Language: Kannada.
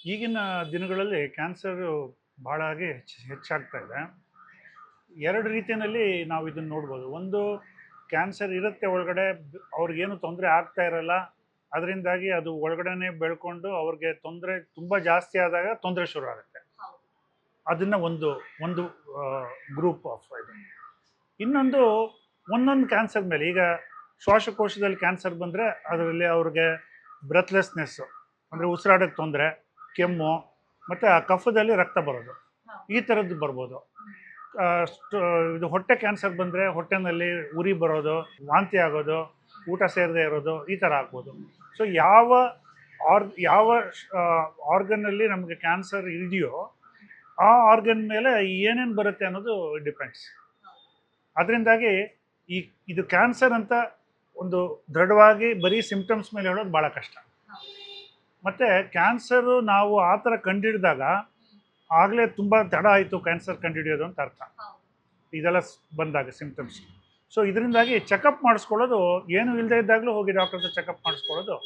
ಈಗಿನ ದಿನಗಳಲ್ಲಿ ಕ್ಯಾನ್ಸರು ಬಹಳಾಗಿ ಹೆಚ್ಚಾಗ್ತಾ ಇದೆ. 2 ರೀತಿಯಲ್ಲಿ ನಾವು ಇದನ್ನ ನೋಡ್ಬೋದು. ಒಂದು ಕ್ಯಾನ್ಸರ್ ಇರುತ್ತೆ ಒಳಗಡೆ, ಅವ್ರಿಗೇನು ತೊಂದರೆ ಆಗ್ತಾ ಇರಲ್ಲ. ಅದರಿಂದಾಗಿ ಅದು ಒಳಗಡೆನೇ ಬೆಳ್ಕೊಂಡು ಅವ್ರಿಗೆ ತೊಂದರೆ ತುಂಬ ಜಾಸ್ತಿ ಆದಾಗ ತೊಂದರೆ ಶುರು ಆಗುತ್ತೆ. ಅದನ್ನ ಒಂದು ಒಂದು ಗ್ರೂಪ್ ಆಫ್ ಇದು. ಇನ್ನೊಂದು ಒಂದೊಂದು ಕ್ಯಾನ್ಸರ್ ಮೇಲೆ, ಈಗ ಶ್ವಾಸಕೋಶದಲ್ಲಿ ಕ್ಯಾನ್ಸರ್ ಬಂದರೆ ಅದರಲ್ಲಿ ಅವ್ರಿಗೆ ಬ್ರೆತ್ಲೆಸ್ನೆಸ್ಸು ಅಂದರೆ ಉಸಿರಾಡೋಕ್ಕೆ ತೊಂದರೆ, ಕೆಮ್ಮು, ಮತ್ತು ಆ ಕಫದಲ್ಲಿ ರಕ್ತ ಬರೋದು, ಈ ಥರದ್ದು ಬರ್ಬೋದು. ಇದು ಹೊಟ್ಟೆ ಕ್ಯಾನ್ಸರ್ ಬಂದರೆ ಹೊಟ್ಟೆನಲ್ಲಿ ಉರಿ ಬರೋದು, ವಾಂತಿ ಆಗೋದು, ಊಟ ಸೇರದೆ ಇರೋದು, ಈ ಥರ ಆಗ್ಬೋದು. ಸೊ ಯಾವ ಆರ್ಗನ್ನಲ್ಲಿ ನಮಗೆ ಕ್ಯಾನ್ಸರ್ ಇದೆಯೋ ಆ ಆರ್ಗನ್ ಮೇಲೆ ಏನೇನು ಬರುತ್ತೆ ಅನ್ನೋದು ಡಿಪೆಂಡ್ಸ್. ಅದರಿಂದಾಗಿ ಇದು ಕ್ಯಾನ್ಸರ್ ಅಂತ ಒಂದು ದೃಢವಾಗಿ ಬರೀ ಸಿಂಪ್ಟಮ್ಸ್ ಮೇಲೆ ಹೇಳೋದು ಭಾಳ ಕಷ್ಟ. ಮತ್ತು ಕ್ಯಾನ್ಸರು ನಾವು ಆ ಥರ ಕಂಡುಹಿಡಿದಾಗ ಆಗಲೇ ತುಂಬ ತಡ ಆಯಿತು ಕ್ಯಾನ್ಸರ್ ಕಂಡುಹಿಡಿಯೋದು ಅಂತ ಅರ್ಥ, ಇದೆಲ್ಲ ಬಂದಾಗ ಸಿಂಪ್ಟಮ್ಸ್. ಸೊ ಇದರಿಂದಾಗಿ ಚೆಕಪ್ ಮಾಡಿಸ್ಕೊಳ್ಳೋದು, ಏನು ಇಲ್ಲದೆ ಇದ್ದಾಗಲೂ ಹೋಗಿ ಡಾಕ್ಟರ್ ಹತ್ರ ಚೆಕಪ್ ಮಾಡಿಸ್ಕೊಳ್ಳೋದು